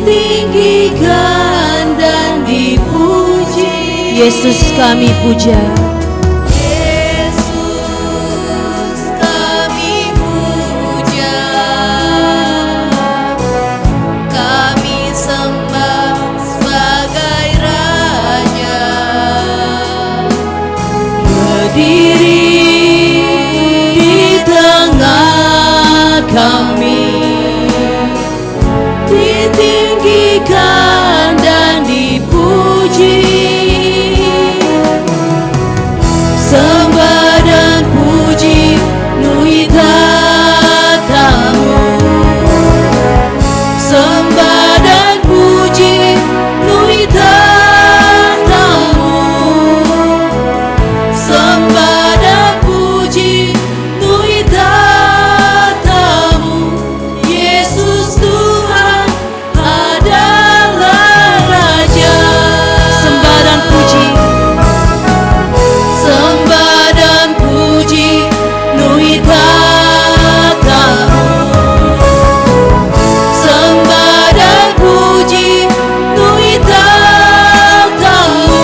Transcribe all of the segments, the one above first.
ditinggikan dan dipuji. Yesus kami puja. Yesus kami puja, kami sembah sebagai Raja. Berdiri di tengah kami, ditinggikan dan dipuji. Sembah dan puji nui tatamu. Sembah dan puji nui tatamu. Sembah dan puji nui tatamu. Yesus Tuhan adalah Raja. Sembah dan puji. Sembah dan puji nui tatamu. Sembah dan puji nui tatamu.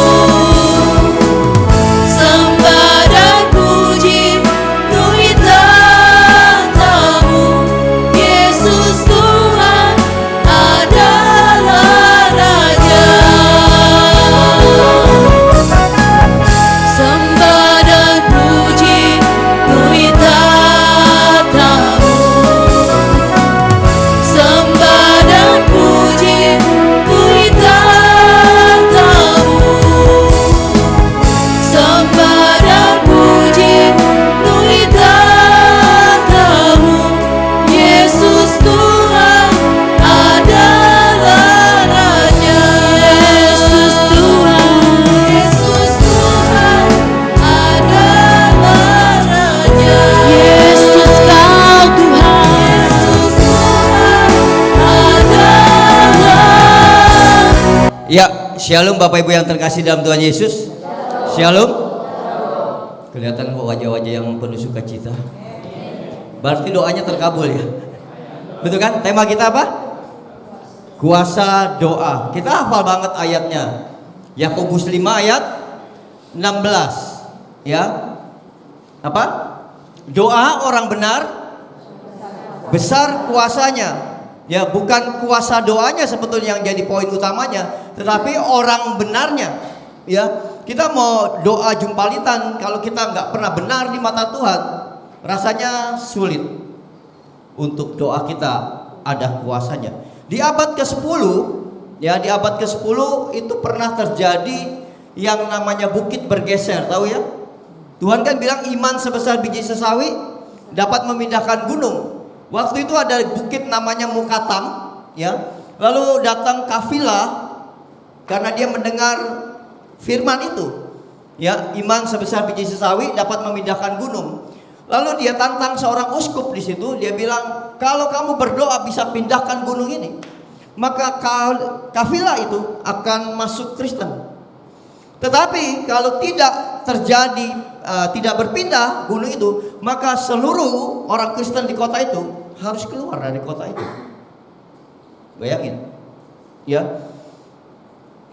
Sembah dan puji nui tatamu. Yesus Tuhan adalah Raja. Sembah dan puji nui tatamu. Sembah dan puji nui tatamu. Sembah dan puji nui tatamu. Yesus Tuhan adalah Raja. Yesus Tuhan, Yesus Tuhan adalah Raja. Yesus kau Tuhan. Yesus Tuhan adalah. Ya, shalom Bapak Ibu yang terkasih dalam Tuhan Yesus. Shalom. Kelihatan kok wajah-wajah yang penuh sukacita. Berarti doanya terkabul ya. Betul kan? Tema kita apa? Kuasa doa. Kita hafal banget ayatnya. Yakobus 5 ayat 16. Ya. Apa? Doa orang benar besar kuasanya. Ya, bukan kuasa doanya sebetulnya yang jadi poin utamanya, tetapi orang benarnya. Ya, kita mau doa jumpalitan, kalau kita nggak pernah benar di mata Tuhan, rasanya sulit untuk doa kita ada kuasanya. Di abad ke-10, ya di abad ke-10 itu pernah terjadi yang namanya bukit bergeser, tahu ya? Tuhan kan bilang iman sebesar biji sesawi dapat memindahkan gunung. Waktu itu ada bukit namanya Mukatam, ya. Lalu datang kafilah karena dia mendengar firman itu. Ya, iman sebesar biji sesawi dapat memindahkan gunung. Lalu dia tantang seorang uskup di situ, dia bilang, "Kalau kamu berdoa bisa pindahkan gunung ini, maka kafilah itu akan masuk Kristen. Tetapi kalau tidak terjadi, tidak berpindah gunung itu, maka seluruh orang Kristen di kota itu harus keluar dari kota itu." Bayangin, ya.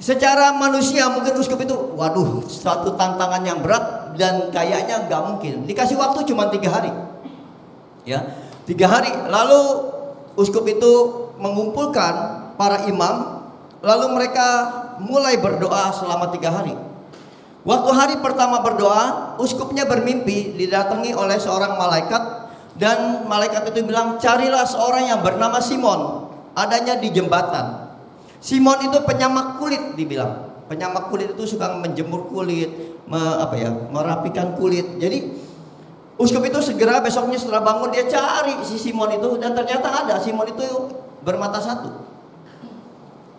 Secara manusia mungkin uskup itu, waduh, satu tantangan yang berat dan kayaknya nggak mungkin. Dikasih waktu cuma 3 hari, ya, 3 hari. Lalu uskup itu mengumpulkan para imam, lalu mereka mulai berdoa selama 3 hari. Waktu hari pertama berdoa, uskupnya bermimpi didatangi oleh seorang malaikat, dan malaikat itu bilang, "Carilah seorang yang bernama Simon, adanya di jembatan." Simon itu penyamak kulit, dibilang. Penyamak kulit itu suka menjemur kulit, merapikan kulit. Jadi uskup itu segera besoknya setelah bangun dia cari si Simon itu, dan ternyata ada. Simon itu bermata satu.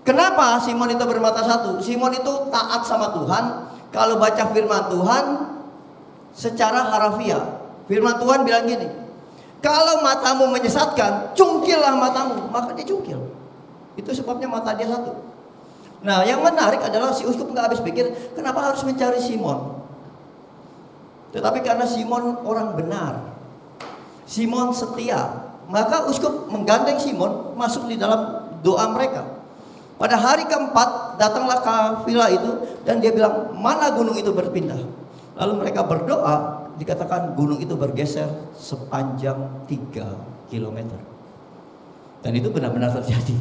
Kenapa Simon itu bermata satu? Simon itu taat sama Tuhan. Kalau baca firman Tuhan secara harafiah, firman Tuhan bilang gini, kalau matamu menyesatkan, cungkillah matamu. Maka dia cungkil. Itu sebabnya mata dia satu. Nah, yang menarik adalah si uskup nggak habis pikir, kenapa harus mencari Simon? Tetapi karena Simon orang benar, Simon setia, maka uskup menggandeng Simon masuk di dalam doa mereka. Pada hari keempat datanglah kafilah itu dan dia bilang, mana gunung itu berpindah. Lalu mereka berdoa, dikatakan gunung itu bergeser sepanjang 3 kilometer. Dan itu benar-benar terjadi.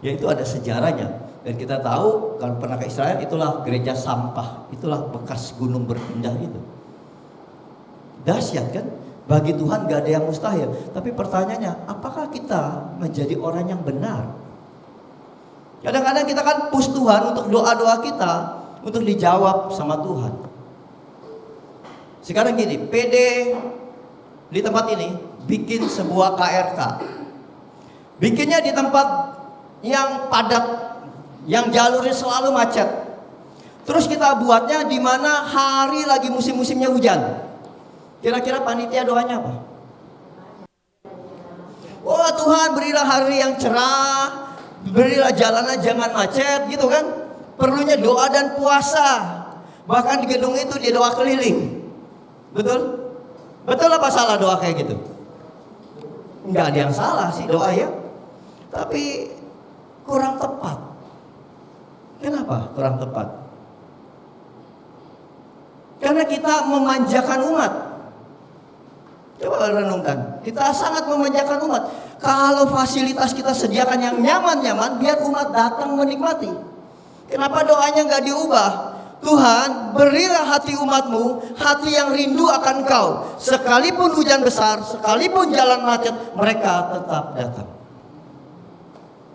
Yaitu ada sejarahnya. Dan kita tahu kalau pernah ke Israel, itulah gereja sampah, itulah bekas gunung berpindah itu. Dahsyat kan? Bagi Tuhan gak ada yang mustahil. Tapi pertanyaannya, apakah kita menjadi orang yang benar? Kadang-kadang kita kan push Tuhan untuk doa-doa kita untuk dijawab sama Tuhan. Sekarang gini, PD di tempat ini bikin sebuah KRK. Bikinnya di tempat yang padat, yang jalurnya selalu macet. Terus kita buatnya di mana hari lagi musim-musimnya hujan. Kira-kira panitia doanya apa? Wah, Tuhan berilah hari yang cerah, berilah jalanan jangan macet, gitu kan? Perlunya doa dan puasa. Bahkan di gedung itu dia doa keliling. Betul? Betul apa salah doa kayak gitu? Enggak ada yang salah sih doa ya. Tapi kurang tepat. Kenapa kurang tepat? Karena kita memanjakan umat. Coba renungkan, kita sangat memanjakan umat. Kalau fasilitas kita sediakan yang nyaman-nyaman, biar umat datang menikmati. Kenapa doanya nggak diubah? Tuhan, berilah hati umatmu, hati yang rindu akan Kau. Sekalipun hujan besar, sekalipun jalan macet, mereka tetap datang.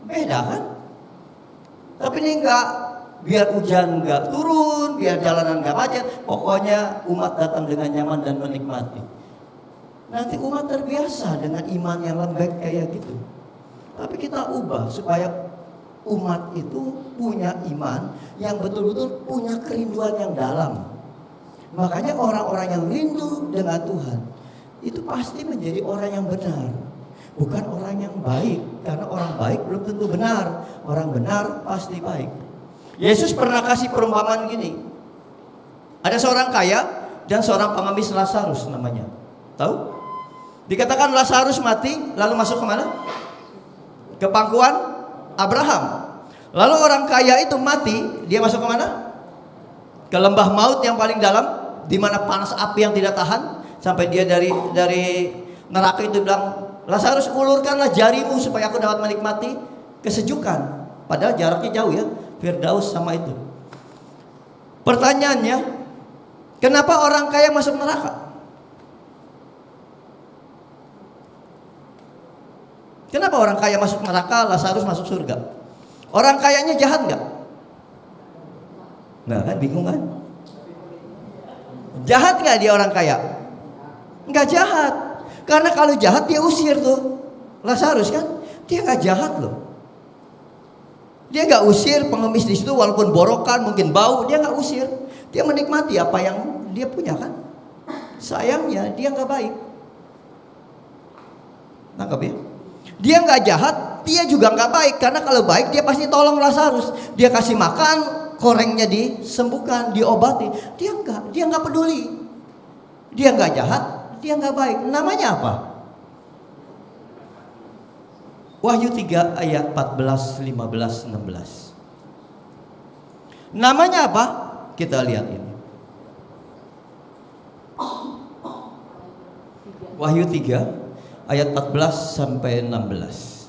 Beda kan? Tapi ini enggak, biar hujan enggak turun, biar jalanan enggak macet, pokoknya umat datang dengan nyaman dan menikmati. Nanti umat terbiasa dengan iman yang lembek kayak gitu. Tapi kita ubah supaya umat itu punya iman yang betul-betul punya kerinduan yang dalam. Makanya orang-orang yang rindu dengan Tuhan itu pasti menjadi orang yang benar, bukan orang yang baik. Karena orang baik belum tentu benar. Orang benar pasti baik. Yesus pernah kasih perumpamaan gini. Ada seorang kaya dan seorang pengemis Lazarus namanya. Tahu? Dikatakan Lazarus mati, lalu masuk kemana? Ke pangkuan Abraham. Lalu orang kaya itu mati, dia masuk kemana? Ke lembah maut yang paling dalam, di mana panas api yang tidak tahan. Sampai dia dari neraka itu bilang, Lazarus, ulurkanlah jarimu supaya aku dapat menikmati kesejukan. Padahal jaraknya jauh ya, Firdaus sama itu. Pertanyaannya, kenapa orang kaya masuk neraka? Kenapa orang kaya masuk neraka, Lazarus masuk surga? Orang kayanya jahat nggak? Nggak kan, bingung kan? Jahat nggak dia orang kaya? Nggak jahat. Karena kalau jahat dia usir tuh Lazarus kan? Dia nggak jahat loh. Dia nggak usir pengemis di situ walaupun borokan mungkin bau, dia nggak usir. Dia menikmati apa yang dia punya kan? Sayangnya dia nggak baik. Nangkap ya? Dia nggak jahat, dia juga nggak baik. Karena kalau baik dia pasti tolong Lazarus. Dia kasih makan, korengnya disembuhkan, diobati. Dia nggak peduli. Dia nggak jahat, dia nggak baik. Namanya apa? Wahyu 3 ayat 14, 15, 16. Namanya apa? Kita lihat ini. Wahyu 3 ayat 14 sampai 16.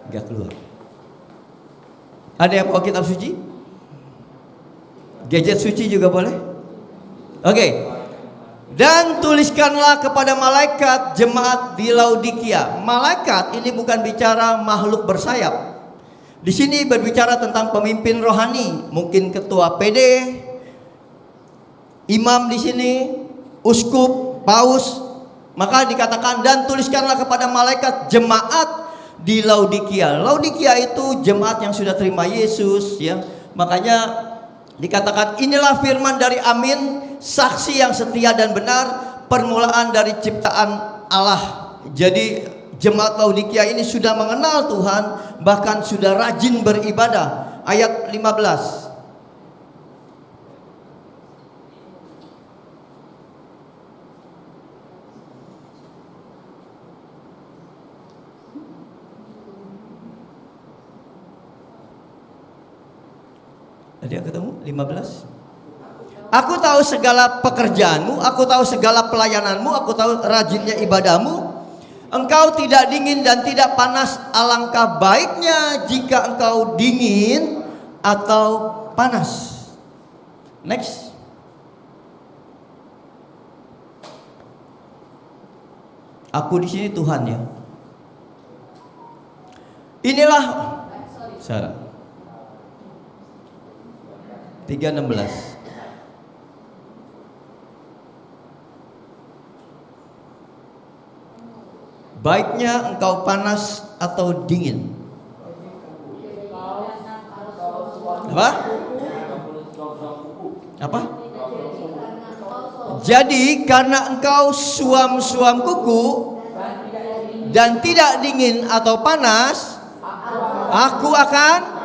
Enggak keluar. Ada yang bawa kitab suci? Gadget suci juga boleh? Oke. Dan tuliskanlah kepada malaikat jemaat di Laodikia. Malaikat ini bukan bicara makhluk bersayap. Di sini berbicara tentang pemimpin rohani, mungkin ketua PD, imam di sini, uskup, paus. Maka dikatakan dan tuliskanlah kepada malaikat jemaat di Laodikia. Laodikia itu jemaat yang sudah terima Yesus, ya. Makanya dikatakan inilah firman dari Amin, saksi yang setia dan benar, permulaan dari ciptaan Allah. Jadi jemaat Laodikia ini sudah mengenal Tuhan, bahkan sudah rajin beribadah. Ayat 15. Ada yang ketemu? 15. Aku tahu segala pekerjaanmu, aku tahu segala pelayananmu, aku tahu rajinnya ibadahmu. Engkau tidak dingin dan tidak panas. Alangkah baiknya jika engkau dingin atau panas. Next. Aku di sini Tuhan ya. Inilah Sarah 3:16. Baiknya engkau panas atau dingin. Apa? Apa? Jadi karena engkau suam-suam kuku dan tidak dingin atau panas, aku akan.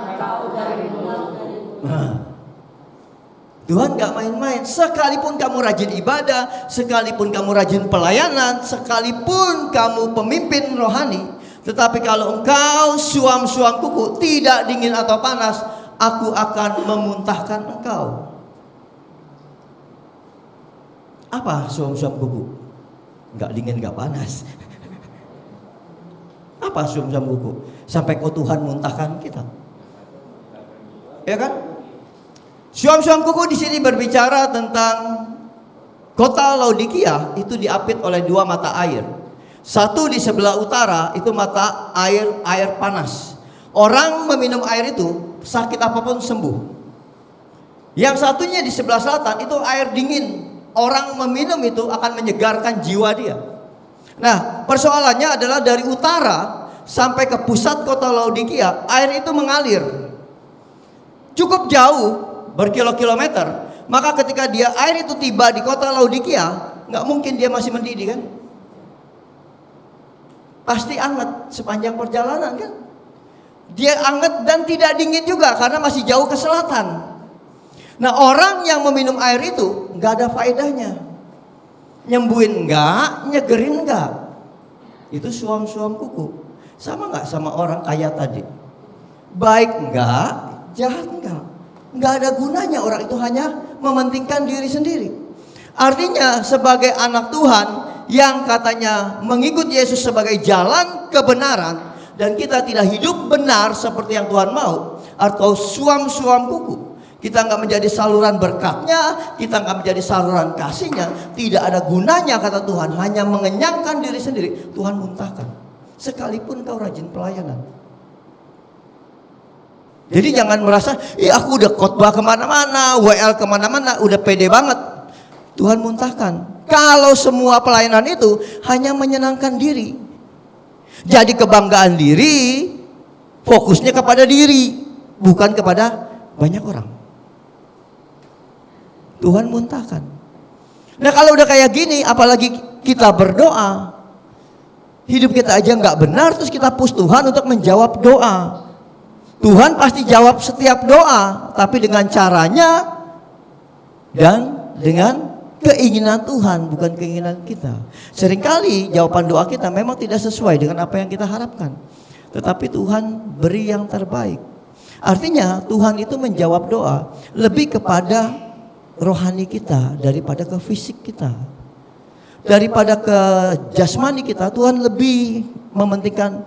Tuhan gak main-main. Sekalipun kamu rajin ibadah, sekalipun kamu rajin pelayanan, sekalipun kamu pemimpin rohani, tetapi kalau engkau suam-suam kuku, tidak dingin atau panas, aku akan memuntahkan engkau. Apa suam-suam kuku? Gak dingin, gak panas. Apa suam-suam kuku? Sampai kau Tuhan muntahkan kita. Ya kan? Suam-suam kuku di sini berbicara tentang kota Laodikia itu diapit oleh dua mata air. Satu di sebelah utara itu mata air panas. Orang meminum air itu sakit apapun sembuh. Yang satunya di sebelah selatan itu air dingin. Orang meminum itu akan menyegarkan jiwa dia. Nah, persoalannya adalah dari utara sampai ke pusat kota Laodikia, air itu mengalir cukup jauh, berkilo-kilometer. Maka ketika air itu tiba di kota Laodikia, nggak mungkin dia masih mendidih kan? Pasti anget sepanjang perjalanan kan? Dia anget dan tidak dingin juga karena masih jauh ke selatan. Nah, orang yang meminum air itu nggak ada faedahnya. Nyembuhin enggak, nyegerin enggak. Itu suam-suam kuku. Sama nggak sama orang kaya tadi? Baik enggak, jahat enggak. Nggak ada gunanya, orang itu hanya mementingkan diri sendiri. Artinya sebagai anak Tuhan yang katanya mengikut Yesus sebagai jalan kebenaran, dan kita tidak hidup benar seperti yang Tuhan mau, atau suam-suam kuku, kita nggak menjadi saluran berkatnya, kita nggak menjadi saluran kasihnya, tidak ada gunanya kata Tuhan, hanya mengenyangkan diri sendiri. Tuhan muntahkan sekalipun kau rajin pelayanan. Jadi jangan merasa, aku udah khotbah kemana-mana, WL kemana-mana, udah pede banget. Tuhan muntahkan. Kalau semua pelayanan itu hanya menyenangkan diri, jadi kebanggaan diri, fokusnya kepada diri, bukan kepada banyak orang. Tuhan muntahkan. Nah, kalau udah kayak gini, apalagi kita berdoa, hidup kita aja nggak benar, terus kita push Tuhan untuk menjawab doa. Tuhan pasti jawab setiap doa, tapi dengan caranya dan dengan keinginan Tuhan, bukan keinginan kita. Seringkali jawaban doa kita memang tidak sesuai dengan apa yang kita harapkan, tetapi Tuhan beri yang terbaik. Artinya Tuhan itu menjawab doa lebih kepada rohani kita daripada ke fisik kita. Daripada ke jasmani kita, Tuhan lebih mementingkan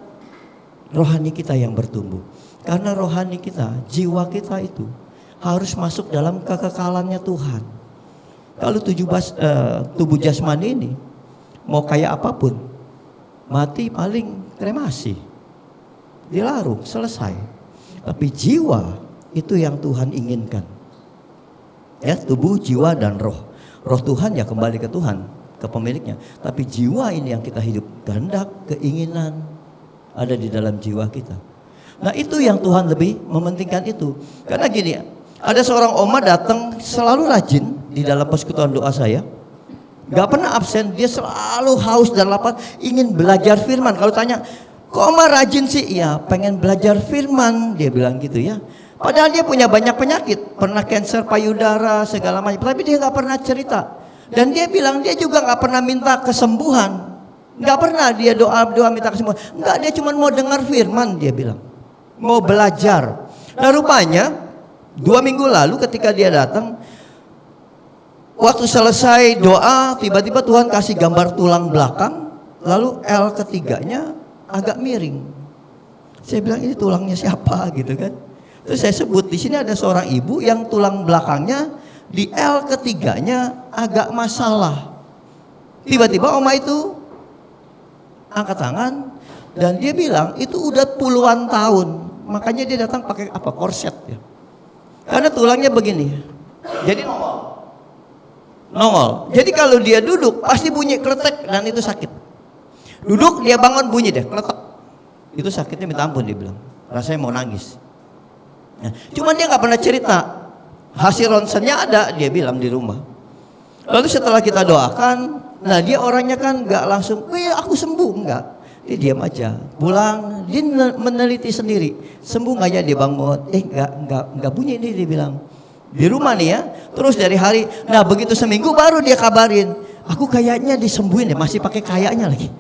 rohani kita yang bertumbuh. Karena rohani kita, jiwa kita itu harus masuk dalam kekekalannya Tuhan. Kalau tubuh jasmani ini mau kayak apapun, mati paling kremasi, dilarung, selesai. Tapi jiwa itu yang Tuhan inginkan. Ya, tubuh, jiwa dan roh. Roh Tuhan ya kembali ke Tuhan, ke pemiliknya. Tapi jiwa ini yang kita hidup, kehendak, keinginan ada di dalam jiwa kita. Nah, itu yang Tuhan lebih mementingkan itu. Karena gini, ada seorang oma datang selalu rajin di dalam persekutuan doa saya. Gak pernah absen, dia selalu haus dan lapar ingin belajar firman. Kalau tanya, kok oma rajin sih? Ya, pengen belajar firman, dia bilang gitu ya. Padahal dia punya banyak penyakit, pernah kanker payudara segala macam, tapi dia gak pernah cerita. Dan dia bilang dia juga gak pernah minta kesembuhan. Gak pernah dia doa minta kesembuhan. Enggak, dia cuma mau dengar firman, dia bilang. Mau belajar. Nah, rupanya 2 minggu lalu ketika dia datang, waktu selesai doa, tiba-tiba Tuhan kasih gambar tulang belakang, lalu L ketiganya agak miring. Saya bilang ini tulangnya siapa gitu kan. Terus saya sebut di sini ada seorang ibu yang tulang belakangnya di L ketiganya agak masalah. Tiba-tiba oma itu angkat tangan dan dia bilang itu udah puluhan tahun. Makanya dia datang pakai apa? Korset ya. Karena tulangnya begini. Jadi nongol. Jadi kalau dia duduk pasti bunyi kletek dan itu sakit. Duduk dia bangun bunyi deh kletek. Itu sakitnya minta ampun dia bilang. Rasanya mau nangis. Nah, cuman dia nggak pernah cerita. Hasil ronsennya ada dia bilang di rumah. Lalu setelah kita doakan, nah dia orangnya kan nggak langsung, aku sembuh enggak. Dia diam aja. Pulang dia meneliti sendiri. Sembuh nggak ya dia bangun. Enggak bunyi ini dia bilang. Di rumah nih ya. Terus dari hari, nah begitu seminggu baru dia kabarin, aku kayaknya disembuhin deh, masih pakai kayaknya lagi.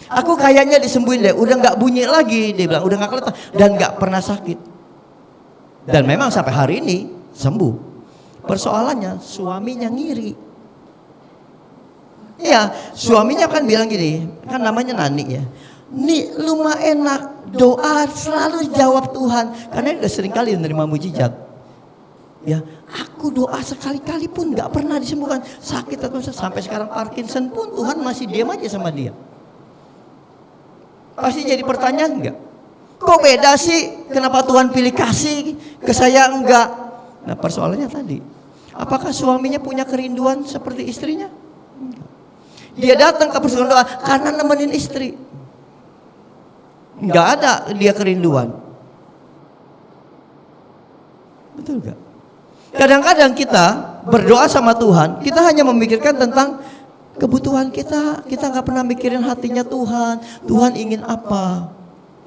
Aku kayaknya disembuhin deh, udah nggak bunyi lagi dia bilang, udah nggak kelihatan dan nggak pernah sakit. Dan memang sampai hari ini sembuh. Persoalannya suaminya ngiri. Iya, suaminya kan bilang gini, kan namanya Nani ya. Nih lu mah enak, doa selalu jawab Tuhan. Karena dia udah sering kali menerima mujizat. Ya, aku doa sekali-kali pun nggak pernah disembuhkan. Sakit atau sampai sekarang Parkinson pun Tuhan masih diam aja sama dia. Pasti jadi pertanyaan enggak? Kok beda sih? Kenapa Tuhan pilih kasih ke saya enggak? Nah persoalannya tadi, apakah suaminya punya kerinduan seperti istrinya? Enggak. Dia datang ke persekutuan doa karena nemenin istri. Enggak ada dia kerinduan. Betul enggak? Kadang-kadang kita berdoa sama Tuhan, kita hanya memikirkan tentang kebutuhan kita. Kita nggak pernah mikirin hatinya Tuhan. Tuhan ingin apa?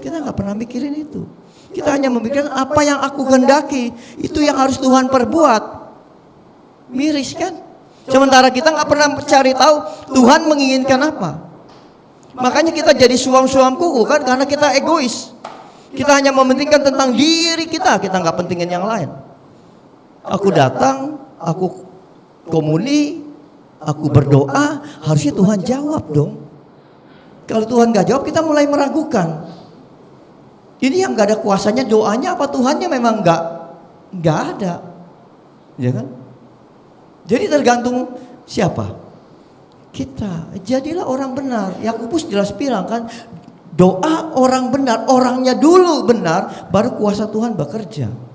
Kita nggak pernah mikirin itu. Kita hanya memikirkan apa yang aku kehendaki. Itu yang harus Tuhan perbuat. Miris kan? Sementara kita nggak pernah cari tahu Tuhan menginginkan apa. Makanya kita jadi suam-suam kuku kan? Karena kita egois. Kita hanya mementingkan tentang diri kita. Kita nggak pentingin yang lain. Aku datang, aku komuni, aku berdoa, harusnya Tuhan jawab dong. Kalau Tuhan gak jawab, kita mulai meragukan. Ini yang gak ada kuasanya doanya apa Tuhannya memang gak ada. Ya kan? Jadi tergantung siapa? Kita. Jadilah orang benar. Yakobus jelas bilang kan, doa orang benar, orangnya dulu benar, baru kuasa Tuhan bekerja.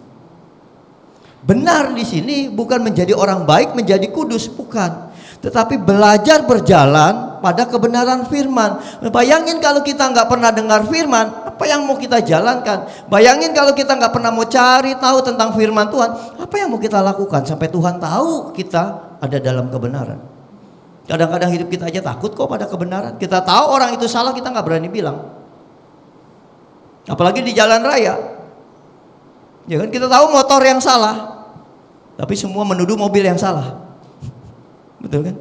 Benar di sini bukan menjadi orang baik, menjadi kudus, bukan. Tetapi belajar berjalan pada kebenaran firman. Bayangin kalau kita nggak pernah dengar firman, apa yang mau kita jalankan? Bayangin kalau kita nggak pernah mau cari tahu tentang firman Tuhan, apa yang mau kita lakukan sampai Tuhan tahu kita ada dalam kebenaran? Kadang-kadang hidup kita aja takut kok pada kebenaran. Kita tahu orang itu salah, kita nggak berani bilang. Apalagi di jalan raya. Ya kan, kita tahu motor yang salah, tapi semua menuduh mobil yang salah. Betul kan?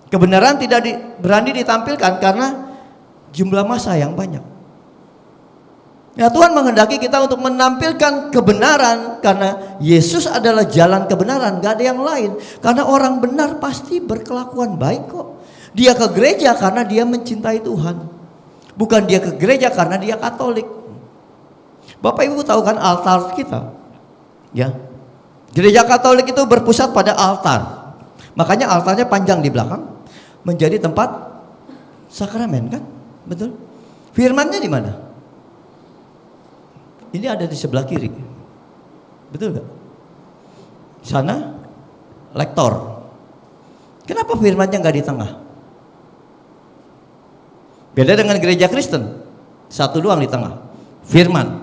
Kebenaran tidak berani ditampilkan karena jumlah massa yang banyak. Ya Tuhan menghendaki kita untuk menampilkan kebenaran karena Yesus adalah jalan kebenaran, gak ada yang lain. Karena orang benar pasti berkelakuan baik kok. Dia ke gereja karena dia mencintai Tuhan. Bukan dia ke gereja karena dia Katolik. Bapak Ibu tahu kan altar kita? Ya. Gereja Katolik itu berpusat pada altar. Makanya altarnya panjang di belakang, menjadi tempat sakramen kan? Betul? Firmannya di mana? Ini ada di sebelah kiri. Betul gak? Sana lektor. Kenapa firmannya nggak di tengah? Beda dengan gereja Kristen. Satu doang di tengah. Firman.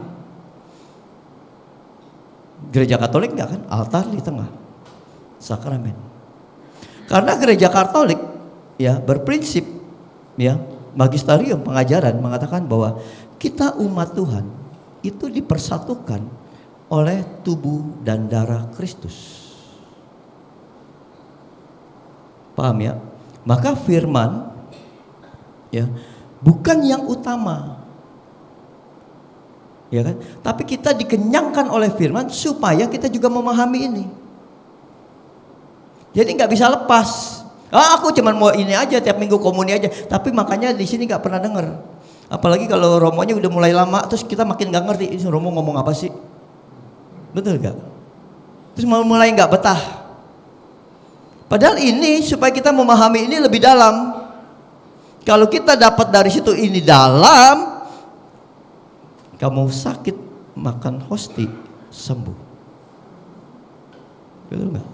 Gereja Katolik enggak kan? Altar di tengah. Sakramen. Karena gereja Katolik ya berprinsip ya, magisterium pengajaran mengatakan bahwa kita umat Tuhan itu dipersatukan oleh tubuh dan darah Kristus. Paham ya? Maka firman ya bukan yang utama. Ya kan? Tapi kita dikenyangkan oleh firman supaya kita juga memahami ini. Jadi nggak bisa lepas. Aku cuman mau ini aja, tiap minggu komuni aja. Tapi makanya di sini nggak pernah dengar. Apalagi kalau romonya udah mulai lama, terus kita makin nggak ngerti ini romo ngomong apa sih. Betul nggak? Terus mulai nggak betah. Padahal ini supaya kita memahami ini lebih dalam. Kalau kita dapat dari situ ini dalam, kamu sakit makan hosti sembuh. Betul nggak?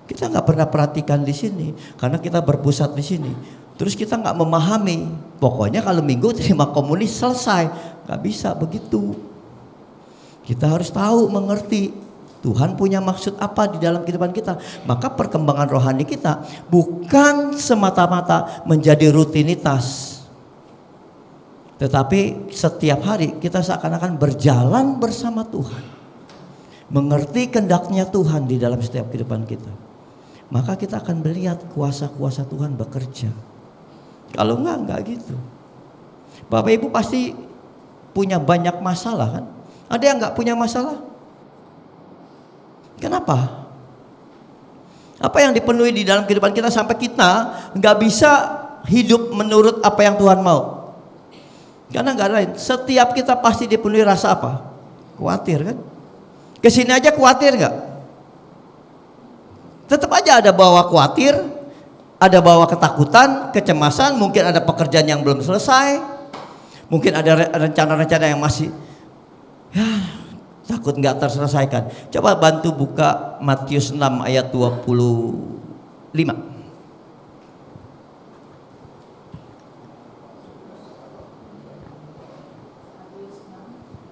Kita nggak pernah perhatikan di sini karena kita berpusat di sini. Terus kita nggak memahami. Pokoknya kalau minggu terima komunis selesai, nggak bisa begitu. Kita harus tahu, mengerti Tuhan punya maksud apa di dalam kehidupan kita. Maka perkembangan rohani kita bukan semata-mata menjadi rutinitas, tetapi setiap hari kita seakan-akan berjalan bersama Tuhan, mengerti kehendaknya Tuhan di dalam setiap kehidupan kita. Maka kita akan melihat kuasa-kuasa Tuhan bekerja. Kalau enggak gitu. Bapak Ibu pasti punya banyak masalah kan? Ada yang enggak punya masalah? Kenapa? Apa yang dipenuhi di dalam kehidupan kita sampai kita enggak bisa hidup menurut apa yang Tuhan mau? Karena enggak lain. Setiap kita pasti dipenuhi rasa apa? Khawatir kan? Kesini aja khawatir enggak? Tetap aja ada bawa khawatir, ada bawa ketakutan, kecemasan, mungkin ada pekerjaan yang belum selesai, mungkin ada rencana-rencana yang masih takut nggak terselesaikan. Coba bantu buka Matius 6 ayat 25.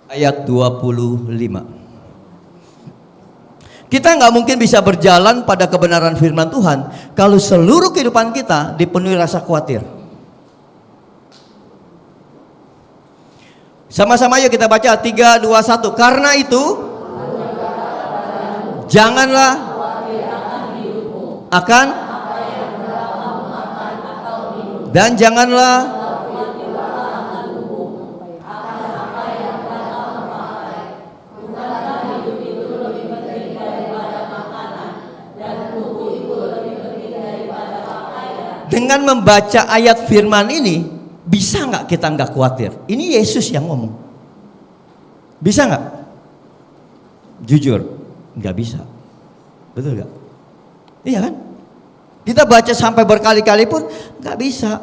Ayat 25. Kita nggak mungkin bisa berjalan pada kebenaran firman Tuhan kalau seluruh kehidupan kita dipenuhi rasa khawatir. Sama-sama yuk kita baca 3, 2, 1. Karena itu janganlah akan dan janganlah dengan membaca ayat firman ini, bisa nggak kita nggak khawatir? Ini Yesus yang ngomong. Bisa nggak? Jujur, nggak bisa. Betul nggak? Iya kan? Kita baca sampai berkali-kali pun nggak bisa.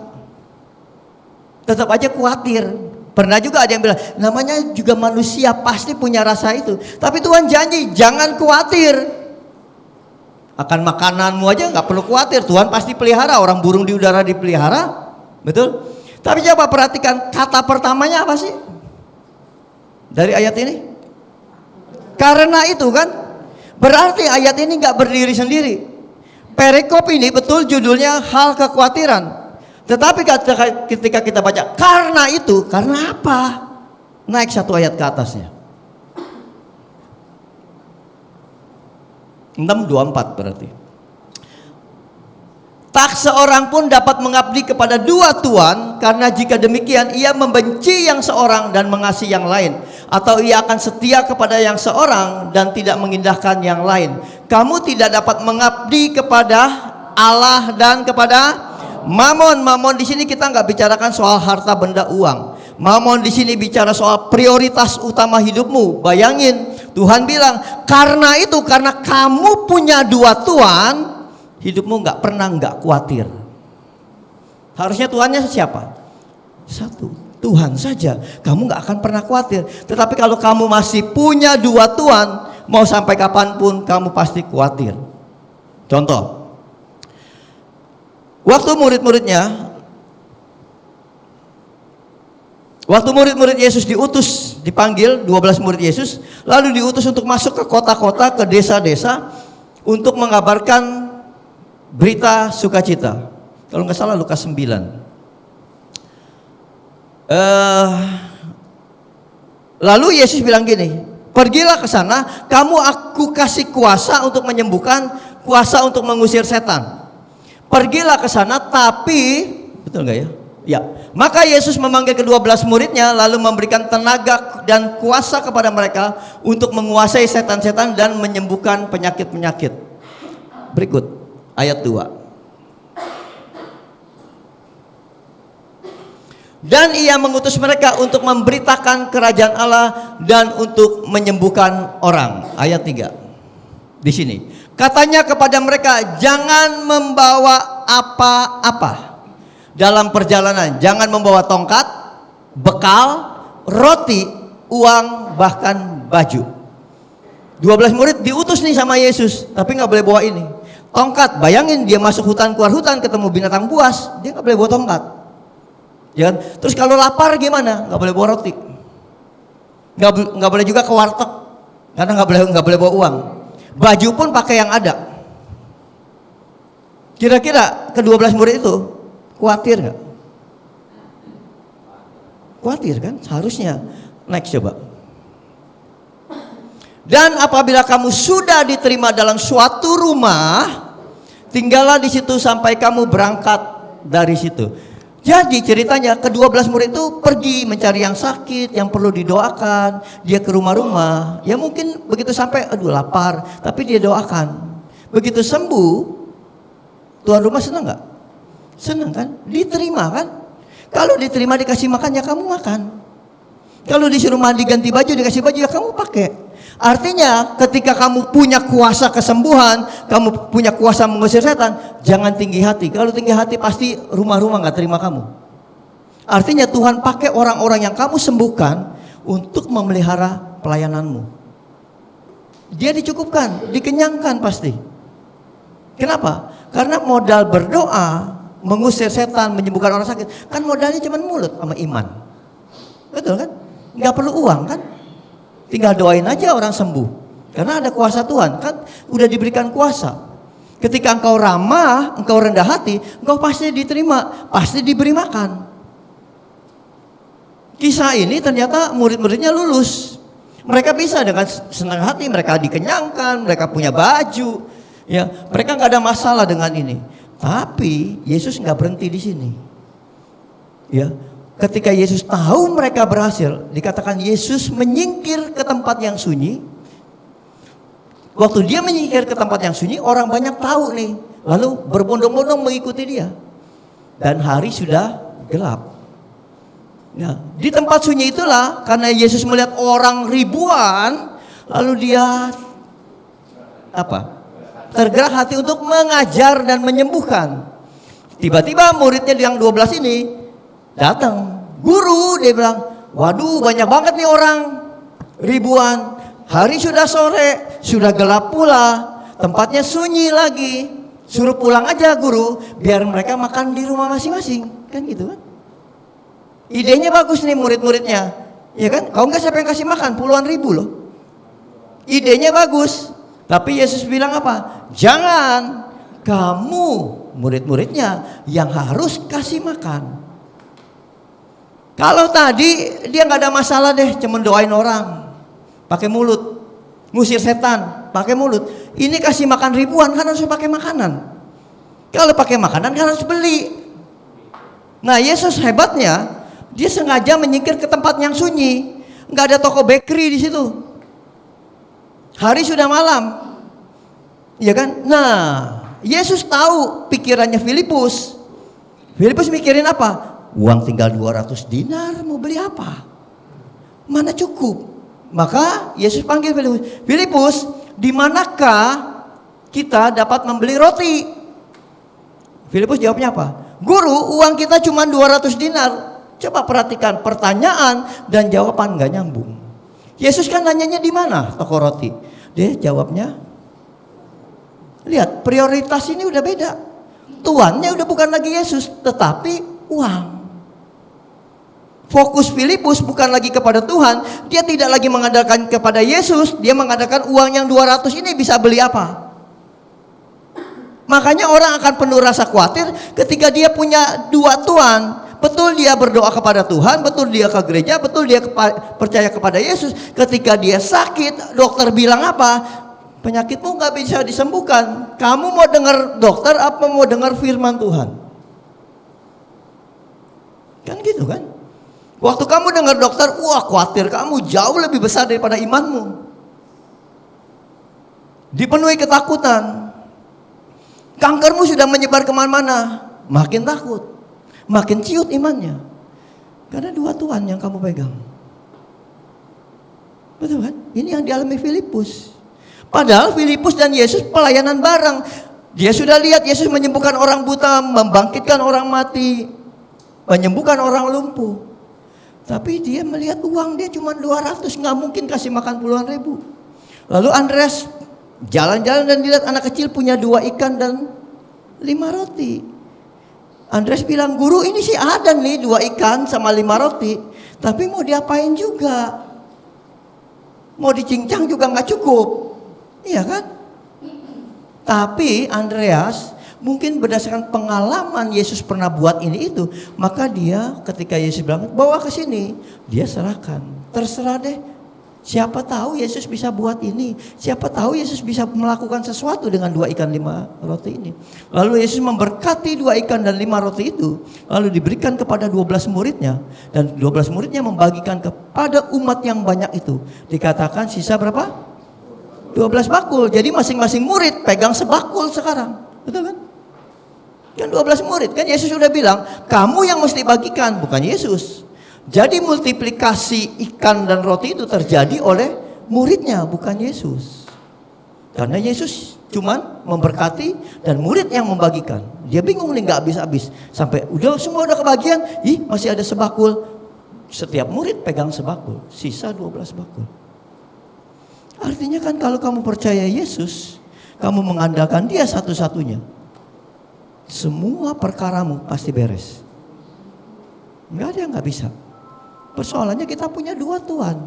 Tetap aja khawatir. Pernah juga ada yang bilang, namanya juga manusia pasti punya rasa itu. Tapi Tuhan janji, jangan khawatir. Akan makananmu aja nggak perlu khawatir, Tuhan pasti pelihara. Orang burung di udara dipelihara, betul? Tapi coba perhatikan kata pertamanya apa sih dari ayat ini? Karena itu kan, berarti ayat ini nggak berdiri sendiri. Perikop ini betul judulnya hal kekhawatiran. Tetapi ketika kita baca karena itu, karena apa? Naik satu ayat ke atasnya. 6:24 berarti. Tak seorang pun dapat mengabdi kepada dua tuan, karena jika demikian ia membenci yang seorang dan mengasihi yang lain, atau ia akan setia kepada yang seorang dan tidak mengindahkan yang lain. Kamu tidak dapat mengabdi kepada Allah dan kepada Mamon. Mamon di sini kita nggak bicarakan soal harta benda uang. Mamon di sini bicara soal prioritas utama hidupmu. Bayangin, Tuhan bilang, karena itu, karena kamu punya dua tuan, hidupmu nggak pernah nggak khawatir. Harusnya Tuhannya siapa? Satu, Tuhan saja. Kamu nggak akan pernah khawatir. Tetapi kalau kamu masih punya dua tuan, mau sampai kapanpun kamu pasti khawatir. Contoh, waktu murid-murid Yesus diutus, dipanggil 12 murid Yesus, lalu diutus untuk masuk ke kota-kota, ke desa-desa untuk mengabarkan berita sukacita. Kalau nggak salah Lukas 9. Lalu Yesus bilang gini, pergilah ke sana, aku kasih kuasa untuk menyembuhkan, kuasa untuk mengusir setan. Pergilah ke sana, tapi betul nggak ya? Ya, maka Yesus memanggil ke-12 muridnya lalu memberikan tenaga dan kuasa kepada mereka untuk menguasai setan-setan dan menyembuhkan penyakit-penyakit. Berikut ayat 2. Dan ia mengutus mereka untuk memberitakan kerajaan Allah dan untuk menyembuhkan orang. Ayat 3. Di sini katanya kepada mereka, jangan membawa apa-apa dalam perjalanan. Jangan membawa tongkat, bekal, roti, uang, bahkan baju. 12 murid diutus nih sama Yesus, tapi nggak boleh bawa ini. Tongkat, bayangin dia masuk hutan, keluar hutan, ketemu binatang buas, dia nggak boleh bawa tongkat. Ya kan? Terus kalau lapar gimana? Nggak boleh bawa roti. Nggak boleh juga ke warteg, karena nggak boleh bawa uang. Baju pun pakai yang ada. Kira-kira ke-12 murid itu khawatir nggak? Khawatir kan? Seharusnya. Next coba. Dan apabila kamu sudah diterima dalam suatu rumah, tinggallah di situ sampai kamu berangkat dari situ. Jadi ceritanya ke-12 murid itu pergi mencari yang sakit, yang perlu didoakan. Dia ke rumah-rumah. Ya mungkin begitu sampai, aduh lapar, tapi dia doakan. Begitu sembuh, tuan rumah senang nggak? Senang kan? Diterima kan? Kalau diterima dikasih makan ya kamu makan. Kalau disuruh mandi ganti baju dikasih baju ya kamu pakai. Artinya ketika kamu punya kuasa kesembuhan, kamu punya kuasa mengusir setan, jangan tinggi hati. Kalau tinggi hati pasti rumah-rumah nggak terima kamu. Artinya Tuhan pakai orang-orang yang kamu sembuhkan untuk memelihara pelayananmu. Dia dicukupkan, dikenyangkan pasti. Kenapa? Karena modal berdoa, mengusir setan, menyembuhkan orang sakit, kan modalnya cuma mulut sama iman. Betul kan? Nggak perlu uang kan? Tinggal doain aja orang sembuh. Karena ada kuasa Tuhan, kan udah diberikan kuasa. Ketika engkau ramah, engkau rendah hati, engkau pasti diterima, pasti diberi makan. Kisah ini ternyata murid-muridnya lulus. Mereka bisa dengan senang hati, mereka dikenyangkan, mereka punya baju. Ya, mereka nggak ada masalah dengan ini. Tapi Yesus nggak berhenti di sini. Ya, ketika Yesus tahu mereka berhasil, dikatakan Yesus menyingkir ke tempat yang sunyi. Waktu dia menyingkir ke tempat yang sunyi, orang banyak tahu nih, lalu berbondong-bondong mengikuti dia. Dan hari sudah gelap. Nah, di tempat sunyi itulah karena Yesus melihat orang ribuan, lalu dia tergerak hati untuk mengajar dan menyembuhkan. Tiba-tiba muridnya yang 12 ini datang. Guru, dia bilang, waduh banyak banget nih orang, ribuan. Hari sudah sore, sudah gelap pula, tempatnya sunyi lagi. Suruh pulang aja guru, biar mereka makan di rumah masing-masing. Kan gitu kan. Idenya bagus nih murid-muridnya. Ya kan, kalau enggak siapa yang kasih makan, puluhan ribu loh. Idenya bagus. Tapi Yesus bilang apa? Jangan, kamu murid-muridnya yang harus kasih makan. Kalau tadi dia nggak ada masalah deh, cuma doain orang, pakai mulut, ngusir setan, pakai mulut. Ini kasih makan ribuan kan harus pakai makanan. Kalau pakai makanan kan harus beli. Nah Yesus hebatnya, dia sengaja menyingkir ke tempat yang sunyi, nggak ada toko bakery di situ. Hari sudah malam, ya kan? Nah Yesus tahu pikirannya Filipus. Filipus mikirin apa? Uang tinggal 200 dinar, mau beli apa? Mana cukup? Maka Yesus panggil Filipus. Filipus, di manakah kita dapat membeli roti? Filipus jawabnya apa? Guru, uang kita cuma 200 dinar. Coba perhatikan pertanyaan dan jawaban nggak nyambung. Yesus kan nanyanya di mana toko roti? Dia jawabnya, lihat prioritas ini udah beda. Tuannya udah bukan lagi Yesus, tetapi uang. Fokus Filipus bukan lagi kepada Tuhan. Dia tidak lagi mengandalkan kepada Yesus. Dia mengandalkan uang yang 200 ini bisa beli apa. Makanya orang akan penuh rasa khawatir ketika dia punya dua tuan. Betul dia berdoa kepada Tuhan, betul dia ke gereja, betul dia percaya kepada Yesus. Ketika dia sakit, dokter bilang apa? Penyakitmu gak bisa disembuhkan. Kamu mau dengar dokter apa mau dengar firman Tuhan? Kan gitu kan? Waktu kamu dengar dokter, wah khawatir kamu jauh lebih besar daripada imanmu. Dipenuhi ketakutan. Kankermu sudah menyebar kemana-mana. Makin takut. Makin ciut imannya. Karena dua Tuhan yang kamu pegang. Betul kan? Ini yang dialami Filipus. Padahal Filipus dan Yesus pelayanan bareng. Dia sudah lihat Yesus menyembuhkan orang buta, membangkitkan orang mati, menyembuhkan orang lumpuh. Tapi dia melihat uang dia cuma 200, nggak mungkin kasih makan puluhan ribu. Lalu Andreas jalan-jalan dan dilihat anak kecil punya 2 ikan dan 5 roti. Andreas bilang, guru ini sih ada nih 2 ikan sama 5 roti. Tapi mau diapain juga? Mau dicincang juga nggak cukup. Iya kan? Tapi Andreas mungkin berdasarkan pengalaman Yesus pernah buat ini itu, maka dia ketika Yesus bilang bawa ke sini, dia serahkan. Terserah deh. Siapa tahu Yesus bisa buat ini. Siapa tahu Yesus bisa melakukan sesuatu dengan 2 ikan 5 roti ini. Lalu Yesus memberkati 2 ikan dan 5 roti itu. Lalu diberikan kepada 12 muridnya. Dan 12 muridnya membagikan kepada umat yang banyak itu. Dikatakan sisa berapa? 12 bakul. Jadi masing-masing murid pegang sebakul sekarang. Betul kan? Kan 12 murid. Kan Yesus sudah bilang, kamu yang mesti bagikan, bukan Yesus. Jadi multiplikasi ikan dan roti itu terjadi oleh muridnya, bukan Yesus. Karena Yesus cuman memberkati dan murid yang membagikan. Dia bingung nih, nggak habis-habis. Sampai semua udah kebagian, masih ada sebakul. Setiap murid pegang sebakul, sisa 12 bakul. Artinya kan kalau kamu percaya Yesus, kamu mengandalkan Dia satu-satunya, semua perkaramu pasti beres. Nggak ada yang nggak bisa. Persoalannya kita punya 2 Tuhan.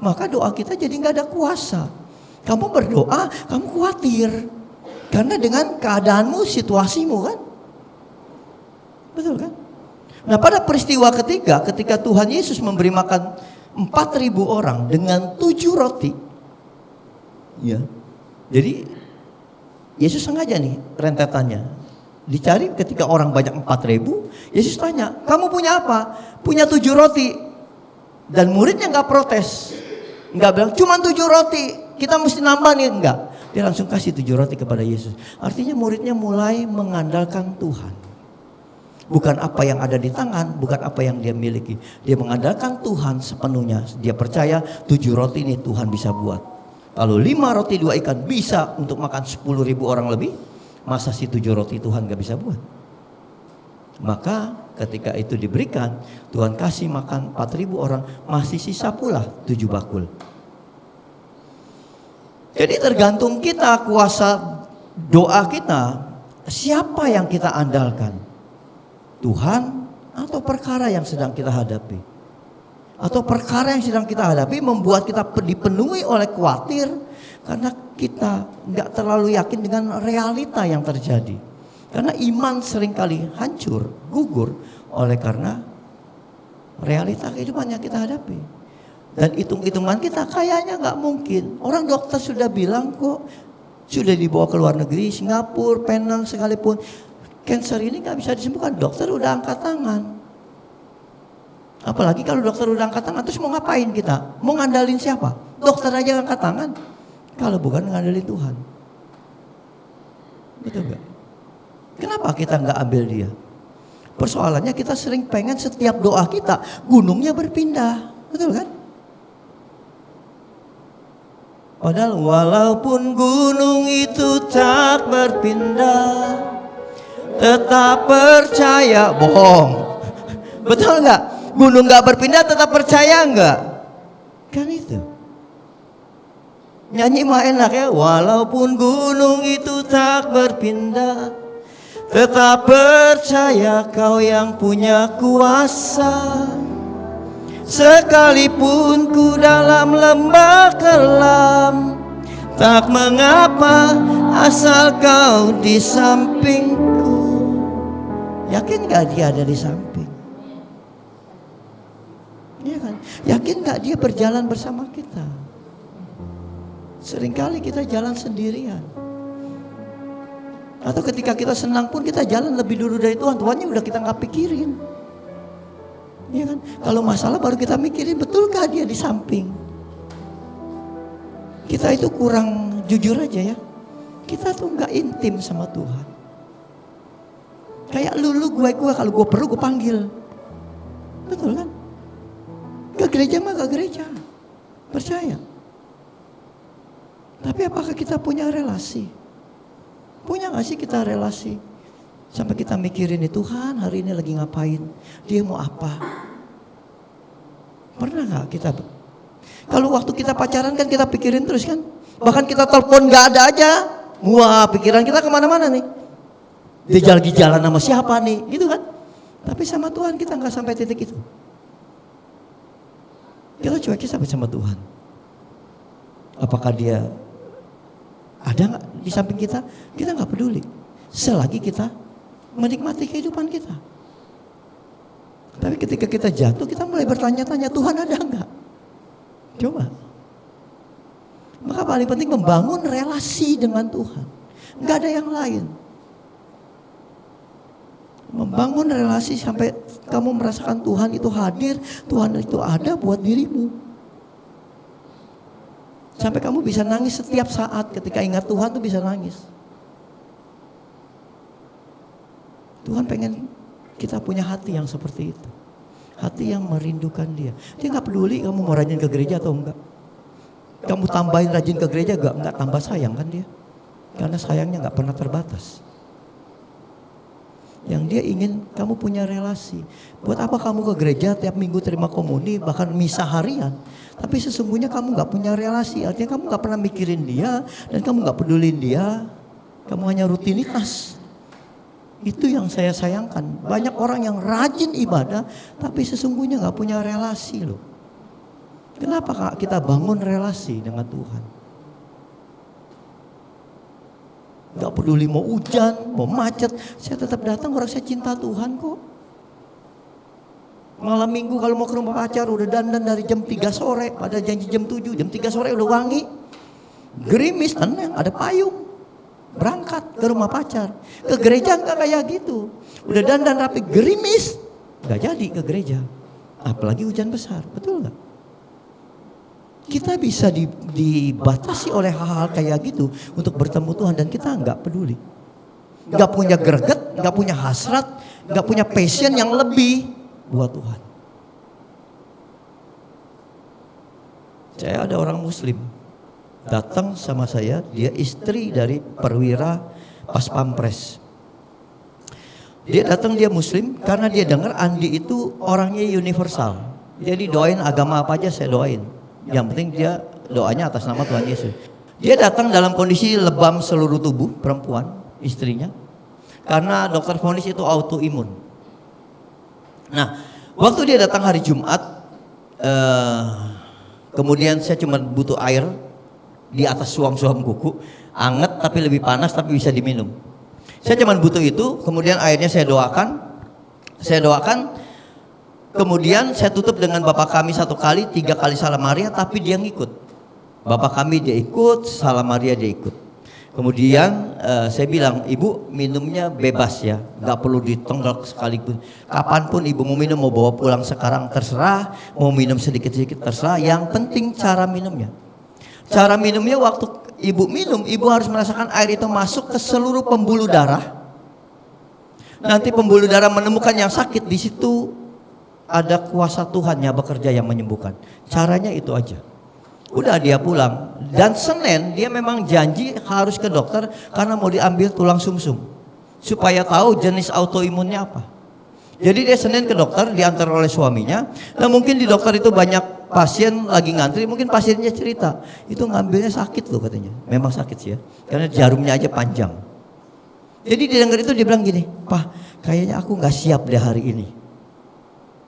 Maka doa kita jadi nggak ada kuasa. Kamu berdoa, kamu khawatir. Karena dengan keadaanmu, situasimu kan. Betul kan? Nah pada peristiwa ketiga, ketika Tuhan Yesus memberi makan 4.000 orang dengan 7 roti. Ya. Jadi Yesus sengaja nih rentetannya. Dicari ketika orang banyak 4.000, Yesus tanya, kamu punya apa? Punya 7 roti. Dan muridnya gak protes. Gak bilang, cuma 7 roti, kita mesti nambah nih. Enggak, dia langsung kasih 7 roti kepada Yesus. Artinya muridnya mulai mengandalkan Tuhan. Bukan apa yang ada di tangan, bukan apa yang dia miliki. Dia mengandalkan Tuhan sepenuhnya. Dia percaya 7 roti ini Tuhan bisa buat. Lalu 5 roti 2 ikan bisa untuk makan 10.000 orang lebih. Masa si 7 roti Tuhan gak bisa buat? Maka ketika itu diberikan, Tuhan kasih makan 4.000 orang, masih sisa pula 7 bakul. Jadi tergantung kita, kuasa doa kita, siapa yang kita andalkan? Tuhan atau perkara yang sedang kita hadapi? Atau perkara yang sedang kita hadapi membuat kita dipenuhi oleh khawatir, karena kita nggak terlalu yakin dengan realita yang terjadi. Karena iman seringkali hancur, gugur oleh karena realita kehidupan yang kita hadapi. Dan hitung-hitungan kita kayaknya nggak mungkin. Orang dokter sudah bilang kok, sudah dibawa ke luar negeri, Singapura, Penang sekalipun, cancer ini nggak bisa disembuhkan. Dokter udah angkat tangan. Apalagi kalau dokter udah angkat tangan, terus mau ngapain kita? Mau ngandalin siapa? Dokter aja angkat tangan. Kalau bukan ngandalin Tuhan. Betul gak? Kenapa kita gak ambil Dia? Persoalannya kita sering pengen setiap doa kita gunungnya berpindah. Betul kan? Padahal walaupun gunung itu tak berpindah, tetap percaya. Bohong. Betul gak? Gunung gak berpindah tetap percaya gak? Kan itu. Nyanyi mah enak ya. Walaupun gunung itu tak berpindah, tetap percaya Kau yang punya kuasa. Sekalipun ku dalam lembah kelam, tak mengapa asal Kau di sampingku. Yakin gak Dia ada di samping? Iya kan? Yakin gak Dia berjalan bersama kita? Seringkali kita jalan sendirian. Atau ketika kita senang pun kita jalan lebih dulu dari Tuhan. Tuhannya udah kita gak pikirin. Ya kan? Kalau masalah baru kita mikirin betulkah dia di samping. Kita itu kurang jujur aja ya. Kita tuh nggak intim sama Tuhan. Kayak lu gue kalau gue perlu gue panggil. Betul kan? Ke gereja mah ke gereja. Percaya. Tapi apakah kita punya relasi? Punya gak sih kita relasi? Sampai kita mikirin nih, Tuhan hari ini lagi ngapain? Dia mau apa? Pernah gak kita? Kalau waktu kita pacaran kan kita pikirin terus kan? Bahkan kita telepon gak ada aja. Wah, pikiran kita kemana-mana nih. Dia lagi jalan sama siapa nih? Gitu kan? Tapi sama Tuhan kita gak sampai titik itu. Kita cuekin sampai sama Tuhan. Apakah dia ada gak di samping kita? Kita gak peduli. Selagi kita menikmati kehidupan kita. Tapi ketika kita jatuh, kita mulai bertanya-tanya, Tuhan ada gak? Coba. Maka paling penting membangun relasi dengan Tuhan. Gak ada yang lain. Membangun relasi sampai kamu merasakan Tuhan itu hadir, Tuhan itu ada buat dirimu. Sampai kamu bisa nangis setiap saat ketika ingat Tuhan tuh bisa nangis. Tuhan pengen kita punya hati yang seperti itu. Hati yang merindukan Dia. Dia gak peduli kamu mau rajin ke gereja atau enggak. Kamu tambahin rajin ke gereja enggak tambah sayang kan Dia. Karena sayangnya gak pernah terbatas. Yang Dia ingin kamu punya relasi. Buat apa kamu ke gereja tiap minggu terima komuni, bahkan misa harian. Tapi sesungguhnya kamu gak punya relasi. Artinya kamu gak pernah mikirin Dia. Dan kamu gak pedulin Dia. Kamu hanya rutinitas. Itu yang saya sayangkan. Banyak orang yang rajin ibadah, tapi sesungguhnya gak punya relasi loh. Kenapa kita bangun relasi dengan Tuhan? Gak peduli mau hujan, mau macet, saya tetap datang, orang saya cinta Tuhan kok. Malam minggu kalau mau ke rumah pacar udah dandan dari jam 3 sore, pada janji jam 7, jam 3 sore udah wangi. Gerimis, tenang, ada payung. Berangkat ke rumah pacar. Ke gereja enggak kayak gitu. Udah dandan rapi, gerimis, gak jadi ke gereja. Apalagi hujan besar, betul gak? Kita bisa dibatasi oleh hal-hal kayak gitu untuk bertemu Tuhan dan kita nggak peduli, nggak punya greget, nggak punya hasrat, nggak punya passion yang lebih buat Tuhan. Saya ada orang Muslim datang sama saya, dia istri dari perwira pas pampres. Dia datang, dia Muslim karena dia dengar Andi itu orangnya universal. Jadi doain agama apa aja saya doain. Yang penting dia doanya atas nama Tuhan Yesus. Dia datang dalam kondisi lebam seluruh tubuh, perempuan, istrinya. Karena dokter vonis itu autoimun. Nah, waktu dia datang hari Jumat, kemudian saya cuma butuh air di atas suam-suam kuku, anget tapi lebih panas tapi bisa diminum. Saya cuma butuh itu, kemudian airnya saya doakan. Kemudian saya tutup dengan Bapak kami 1 kali, 3 kali Salam Maria, tapi dia ngikut. Bapak kami dia ikut, Salam Maria dia ikut. Kemudian saya bilang, Ibu minumnya bebas ya, gak perlu ditenggak sekalipun. Kapanpun Ibu mau minum, mau bawa pulang sekarang terserah, mau minum sedikit-sedikit terserah. Yang penting cara minumnya. Cara minumnya waktu Ibu minum, Ibu harus merasakan air itu masuk ke seluruh pembuluh darah. Nanti pembuluh darah menemukan yang sakit, di situ ada kuasa Tuhan yang bekerja yang menyembuhkan. Caranya itu aja. Udah dia pulang. Dan Senin dia memang janji harus ke dokter karena mau diambil tulang sumsum. Supaya tahu jenis autoimunnya apa. Jadi dia Senin ke dokter, diantar oleh suaminya. Dan mungkin di dokter itu banyak pasien lagi ngantri. Mungkin pasiennya cerita, itu ngambilnya sakit loh katanya. Memang sakit sih ya. Karena jarumnya aja panjang. Jadi dia dengar itu dia bilang gini, Pak kayaknya aku gak siap deh hari ini.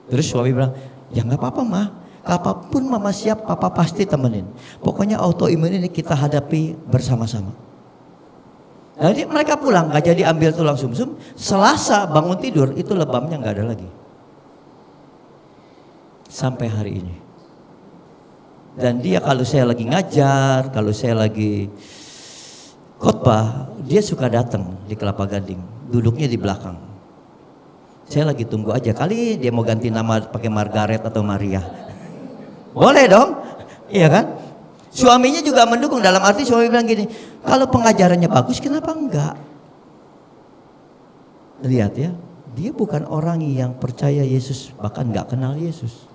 Terus suami bilang, ya gak apa-apa mah. Apapun mama siap, papa pasti temenin. Pokoknya autoimun ini kita hadapi bersama-sama. Jadi mereka pulang, gak jadi ambil tulang sumsum. Selasa bangun tidur, itu lebamnya gak ada lagi. Sampai hari ini. Dan dia kalau saya lagi ngajar, kalau saya lagi khotbah, dia suka datang di Kelapa Gading. Duduknya di belakang. Saya lagi tunggu aja, kali dia mau ganti nama pakai Margaret atau Maria. Boleh dong, iya kan? Suaminya juga mendukung, dalam arti suami bilang gini, kalau pengajarannya bagus kenapa enggak? Lihat ya, dia bukan orang yang percaya Yesus, bahkan enggak kenal Yesus.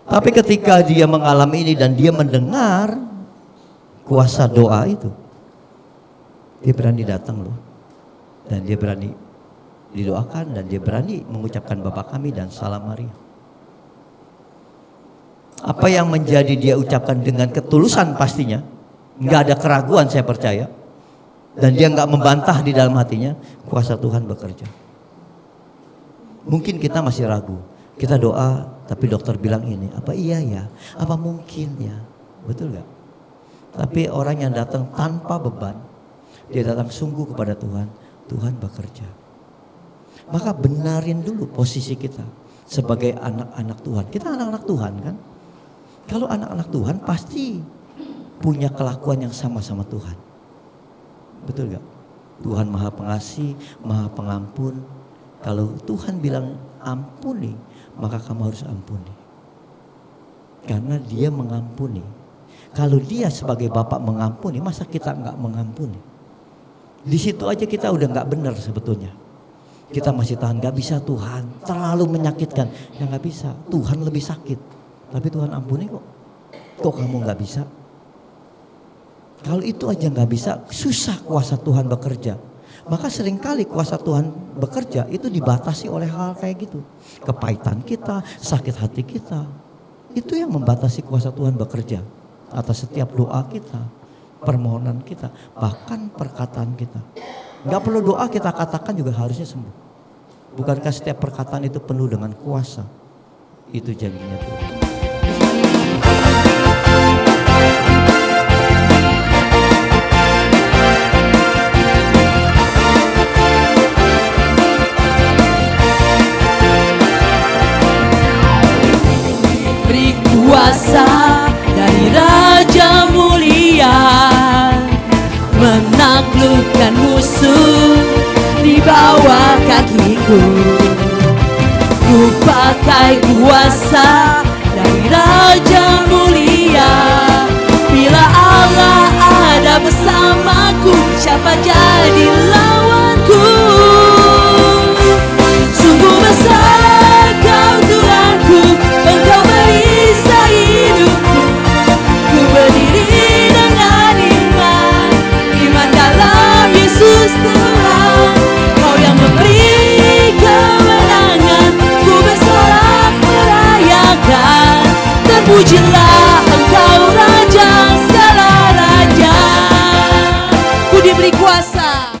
Tapi ketika dia mengalami ini dan dia mendengar kuasa doa itu, dia berani datang loh. Dan dia berani didoakan dan dia berani mengucapkan Bapa Kami dan Salam Maria. Apa yang menjadi dia ucapkan dengan ketulusan pastinya, nggak ada keraguan saya percaya, dan dia nggak membantah di dalam hatinya, kuasa Tuhan bekerja. Mungkin kita masih ragu, kita doa tapi dokter bilang ini, apa iya ya, apa mungkin ya, betul nggak? Tapi orang yang datang tanpa beban, dia datang sungguh kepada Tuhan, Tuhan bekerja. Maka benarin dulu posisi kita sebagai anak-anak Tuhan. Kita anak-anak Tuhan kan? Kalau anak-anak Tuhan pasti punya kelakuan yang sama sama Tuhan. Betul gak? Tuhan Maha Pengasih, Maha Pengampun. Kalau Tuhan bilang ampuni, maka kamu harus ampuni. Karena dia mengampuni. Kalau dia sebagai Bapak mengampuni, masa kita gak mengampuni? Di situ aja kita udah gak benar sebetulnya. Kita masih tahan, gak bisa Tuhan, terlalu menyakitkan. Ya gak bisa, Tuhan lebih sakit. Tapi Tuhan ampuni kok. Kok kamu gak bisa? Kalau itu aja gak bisa, susah kuasa Tuhan bekerja. Maka seringkali kuasa Tuhan bekerja itu dibatasi oleh hal kayak gitu. Kepahitan kita, sakit hati kita. Itu yang membatasi kuasa Tuhan bekerja atas setiap doa kita, permohonan kita, bahkan perkataan kita. Gak perlu doa kita katakan juga harusnya sembuh. Bukankah setiap perkataan itu penuh dengan kuasa? Itu janjinya Tuhan. Beri kuasa dari Raja Mulia, menaklukkan musuh di bawah kakiku. Ku pakai kuasa dari Raja Mulia. Bila Allah ada bersamaku, siapa jadi lawanku? Sungguh besar Kau Tuhanku, Engkau merisai hidupku. Ku berdiri dengan iman dalam Yesus Tuhan. Kau yang memberi kemenangan, ku bersorak merayakan. Terpujilah